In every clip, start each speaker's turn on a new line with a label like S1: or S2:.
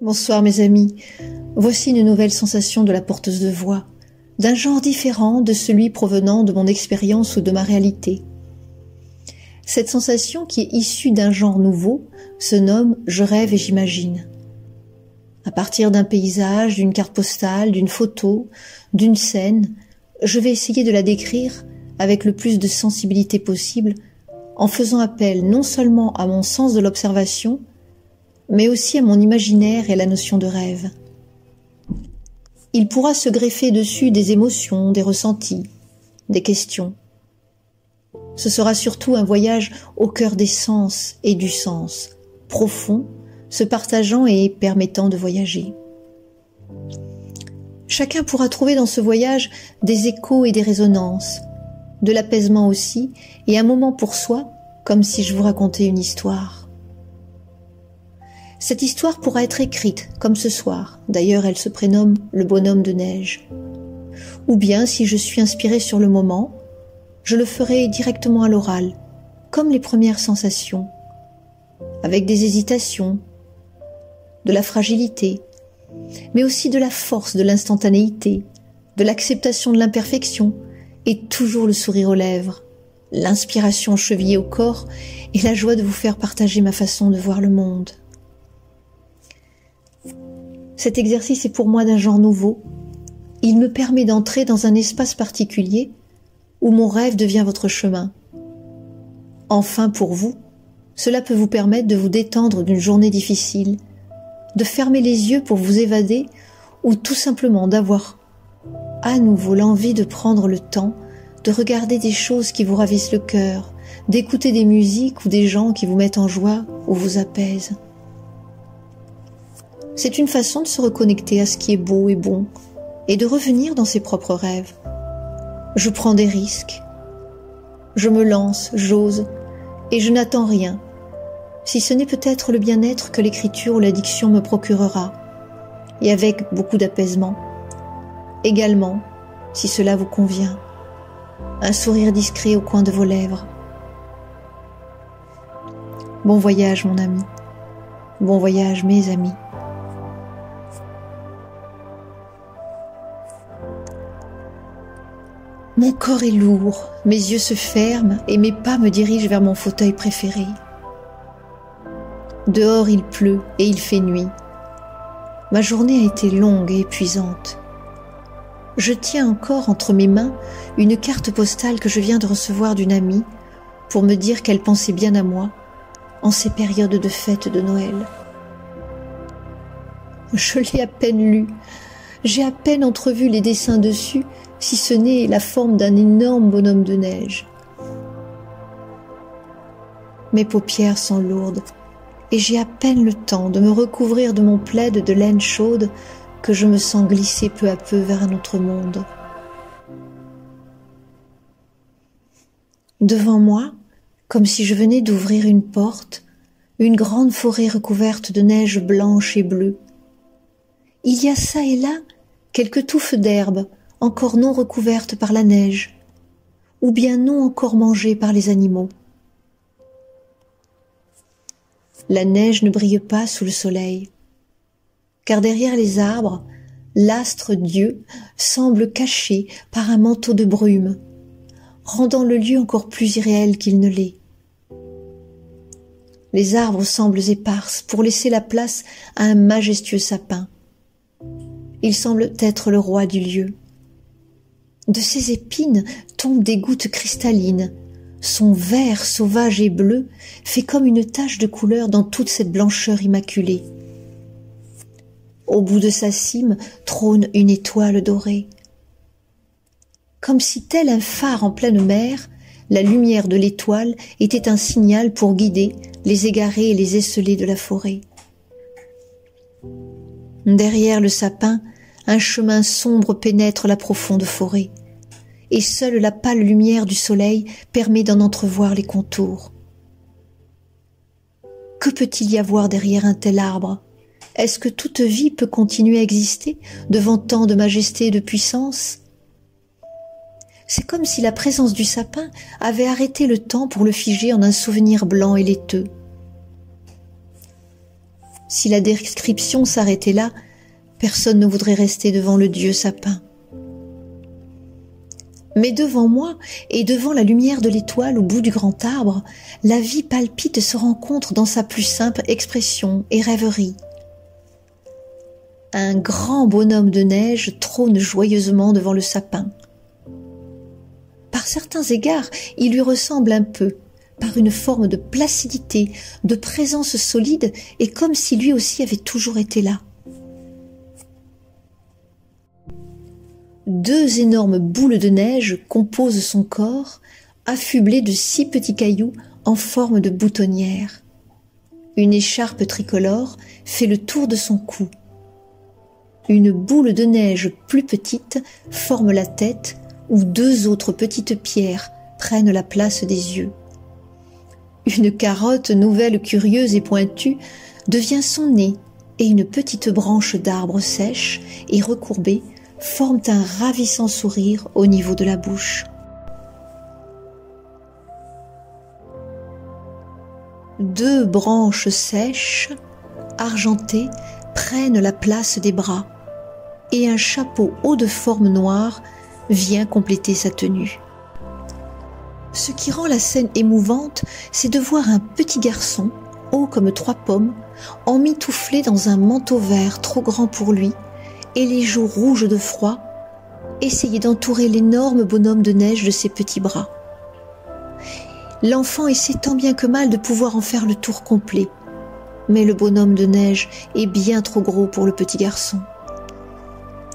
S1: Bonsoir mes amis, voici une nouvelle sensation de la porteuse de voix, d'un genre différent de celui provenant de mon expérience ou de ma réalité. Cette sensation qui est issue d'un genre nouveau se nomme « je rêve et j'imagine ». À partir d'un paysage, d'une carte postale, d'une photo, d'une scène, je vais essayer de la décrire avec le plus de sensibilité possible en faisant appel non seulement à mon sens de l'observation, mais aussi à mon imaginaire et à la notion de rêve. Il pourra se greffer dessus des émotions, des ressentis, des questions. Ce sera surtout un voyage au cœur des sens et du sens, profond, se partageant et permettant de voyager. Chacun pourra trouver dans ce voyage des échos et des résonances, de l'apaisement aussi, et un moment pour soi, comme si je vous racontais une histoire. Cette histoire pourra être écrite, comme ce soir. D'ailleurs, elle se prénomme « Le bonhomme de neige ». Ou bien, si je suis inspirée sur le moment, je le ferai directement à l'oral, comme les premières sensations, avec des hésitations, de la fragilité, mais aussi de la force de l'instantanéité, de l'acceptation de l'imperfection, et toujours le sourire aux lèvres, l'inspiration chevillée au corps et la joie de vous faire partager ma façon de voir le monde. Cet exercice est pour moi d'un genre nouveau. Il me permet d'entrer dans un espace particulier où mon rêve devient votre chemin. Enfin, pour vous, cela peut vous permettre de vous détendre d'une journée difficile, de fermer les yeux pour vous évader ou tout simplement d'avoir à nouveau l'envie de prendre le temps de regarder des choses qui vous ravissent le cœur, d'écouter des musiques ou des gens qui vous mettent en joie ou vous apaisent. C'est une façon de se reconnecter à ce qui est beau et bon et de revenir dans ses propres rêves. Je prends des risques, je me lance, j'ose et je n'attends rien, si ce n'est peut-être le bien-être que l'écriture ou l'addiction me procurera, et avec beaucoup d'apaisement. Également, si cela vous convient, un sourire discret au coin de vos lèvres. Bon voyage mon ami, bon voyage mes amis. Mon corps est lourd, mes yeux se ferment et mes pas me dirigent vers mon fauteuil préféré. Dehors il pleut et il fait nuit. Ma journée a été longue et épuisante. Je tiens encore entre mes mains une carte postale que je viens de recevoir d'une amie pour me dire qu'elle pensait bien à moi en ces périodes de fête de Noël. Je l'ai à peine lue, j'ai à peine entrevu les dessins dessus, si ce n'est la forme d'un énorme bonhomme de neige. Mes paupières sont lourdes et j'ai à peine le temps de me recouvrir de mon plaid de laine chaude que je me sens glisser peu à peu vers un autre monde. Devant moi, comme si je venais d'ouvrir une porte, une grande forêt recouverte de neige blanche et bleue. Il y a çà et là quelques touffes d'herbe encore non recouvertes par la neige, ou bien non encore mangées par les animaux. La neige ne brille pas sous le soleil, car derrière les arbres, l'astre Dieu semble caché par un manteau de brume, rendant le lieu encore plus irréel qu'il ne l'est. Les arbres semblent éparses pour laisser la place à un majestueux sapin. Il semble être le roi du lieu. De ses épines tombent des gouttes cristallines. Son vert sauvage et bleu fait comme une tache de couleur dans toute cette blancheur immaculée. Au bout de sa cime trône une étoile dorée. Comme si tel un phare en pleine mer, la lumière de l'étoile était un signal pour guider les égarés et les esselés de la forêt. Derrière le sapin, un chemin sombre pénètre la profonde forêt, et seule la pâle lumière du soleil permet d'en entrevoir les contours. Que peut-il y avoir derrière un tel arbre? Est-ce que toute vie peut continuer à exister devant tant de majesté et de puissance? C'est comme si la présence du sapin avait arrêté le temps pour le figer en un souvenir blanc et laiteux. Si la description s'arrêtait là, personne ne voudrait rester devant le dieu sapin. Mais devant moi et devant la lumière de l'étoile au bout du grand arbre, la vie palpite et se rencontre dans sa plus simple expression et rêverie. Un grand bonhomme de neige trône joyeusement devant le sapin. Par certains égards, il lui ressemble un peu, par une forme de placidité, de présence solide, et comme si lui aussi avait toujours été là. Deux énormes boules de neige composent son corps, affublé de 6 petits cailloux en forme de boutonnière. Une écharpe tricolore fait le tour de son cou. Une boule de neige plus petite forme la tête, où 2 autres petites pierres prennent la place des yeux. Une carotte nouvelle, curieuse et pointue devient son nez, et une petite branche d'arbre sèche et recourbée forment un ravissant sourire au niveau de la bouche. Deux branches sèches, argentées, prennent la place des bras, et un chapeau haut de forme noire vient compléter sa tenue. Ce qui rend la scène émouvante, c'est de voir un petit garçon, haut comme 3 pommes, emmitouflé dans un manteau vert trop grand pour lui, et les joues rouges de froid, essayer d'entourer l'énorme bonhomme de neige de ses petits bras. L'enfant essaie tant bien que mal de pouvoir en faire le tour complet, mais le bonhomme de neige est bien trop gros pour le petit garçon.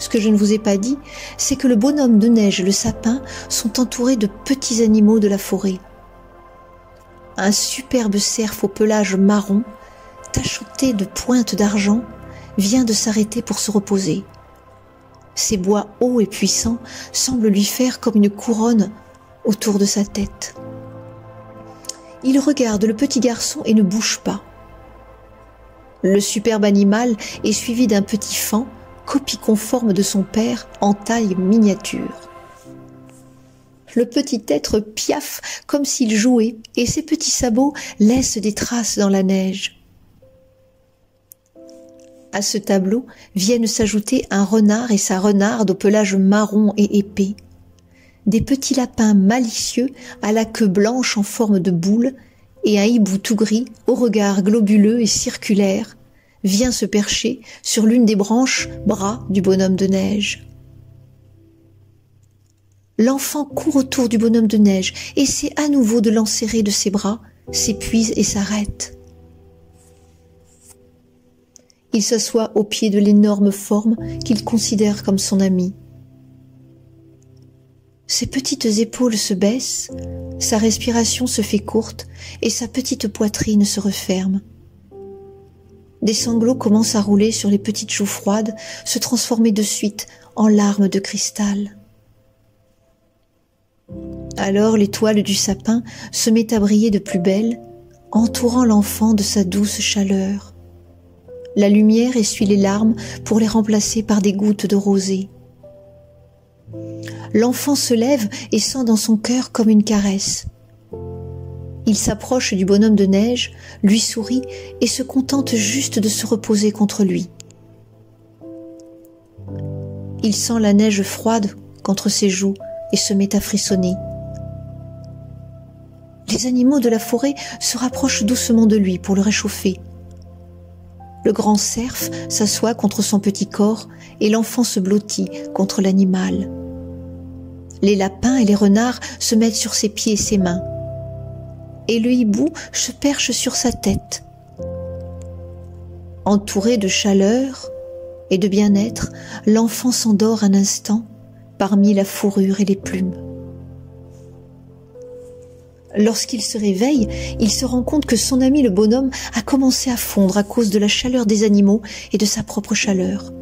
S1: Ce que je ne vous ai pas dit, c'est que le bonhomme de neige et le sapin sont entourés de petits animaux de la forêt. Un superbe cerf au pelage marron, tacheté de pointes d'argent, vient de s'arrêter pour se reposer. Ses bois hauts et puissants semblent lui faire comme une couronne autour de sa tête. Il regarde le petit garçon et ne bouge pas. Le superbe animal est suivi d'un petit faon, copie conforme de son père en taille miniature. Le petit être piaffe comme s'il jouait et ses petits sabots laissent des traces dans la neige. À ce tableau viennent s'ajouter un renard et sa renarde au pelage marron et épais, des petits lapins malicieux à la queue blanche en forme de boule et un hibou tout gris au regard globuleux et circulaire vient se percher sur l'une des branches bras du bonhomme de neige. L'enfant court autour du bonhomme de neige, essaie à nouveau de l'enserrer de ses bras, s'épuise et s'arrête. Il s'assoit au pied de l'énorme forme qu'il considère comme son ami. Ses petites épaules se baissent, sa respiration se fait courte et sa petite poitrine se referme. Des sanglots commencent à rouler sur les petites joues froides, se transformer de suite en larmes de cristal. Alors l'étoile du sapin se met à briller de plus belle, entourant l'enfant de sa douce chaleur. La lumière essuie les larmes pour les remplacer par des gouttes de rosée. L'enfant se lève et sent dans son cœur comme une caresse. Il s'approche du bonhomme de neige, lui sourit et se contente juste de se reposer contre lui. Il sent la neige froide contre ses joues et se met à frissonner. Les animaux de la forêt se rapprochent doucement de lui pour le réchauffer. Le grand cerf s'assoit contre son petit corps et l'enfant se blottit contre l'animal. Les lapins et les renards se mettent sur ses pieds et ses mains. Et le hibou se perche sur sa tête. Entouré de chaleur et de bien-être, l'enfant s'endort un instant parmi la fourrure et les plumes. Lorsqu'il se réveille, il se rend compte que son ami le bonhomme a commencé à fondre à cause de la chaleur des animaux et de sa propre chaleur.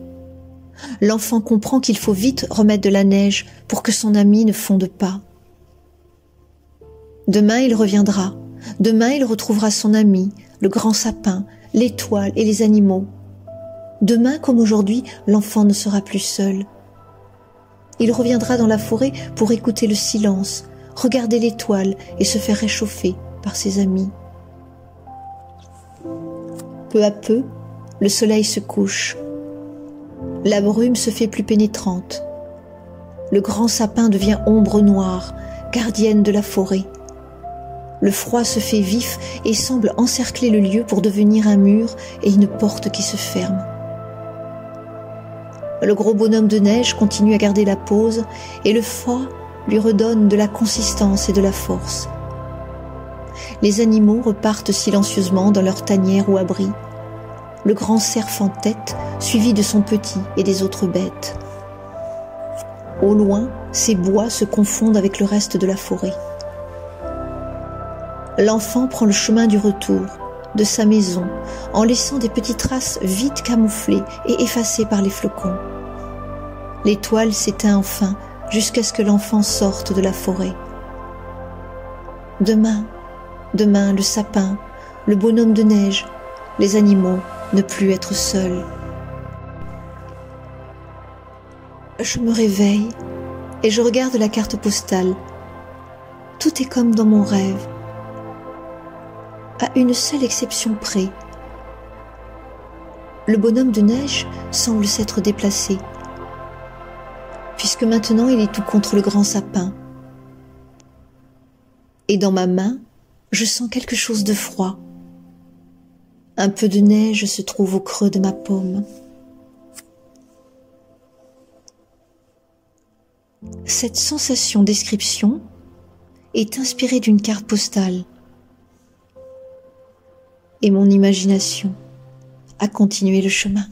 S1: L'enfant comprend qu'il faut vite remettre de la neige pour que son ami ne fonde pas. Demain, il reviendra. Demain, il retrouvera son ami, le grand sapin, l'étoile et les animaux. Demain, comme aujourd'hui, l'enfant ne sera plus seul. Il reviendra dans la forêt pour écouter le silence, regarder l'étoile et se faire réchauffer par ses amis. Peu à peu, le soleil se couche. La brume se fait plus pénétrante. Le grand sapin devient ombre noire, gardienne de la forêt. Le froid se fait vif et semble encercler le lieu pour devenir un mur et une porte qui se ferme. Le gros bonhomme de neige continue à garder la pose et le froid lui redonne de la consistance et de la force. Les animaux repartent silencieusement dans leur tanière ou abri. Le grand cerf en tête, suivi de son petit et des autres bêtes. Au loin, ces bois se confondent avec le reste de la forêt. L'enfant prend le chemin du retour, de sa maison, en laissant des petites traces vite camouflées et effacées par les flocons. L'étoile s'éteint enfin jusqu'à ce que l'enfant sorte de la forêt. Demain, le sapin, le bonhomme de neige, les animaux, ne plus être seuls. Je me réveille et je regarde la carte postale. Tout est comme dans mon rêve, à une seule exception près. Le bonhomme de neige semble s'être déplacé, puisque maintenant il est tout contre le grand sapin. Et dans ma main, je sens quelque chose de froid. Un peu de neige se trouve au creux de ma paume. Cette sensation description est inspirée d'une carte postale. Et mon imagination a continué le chemin.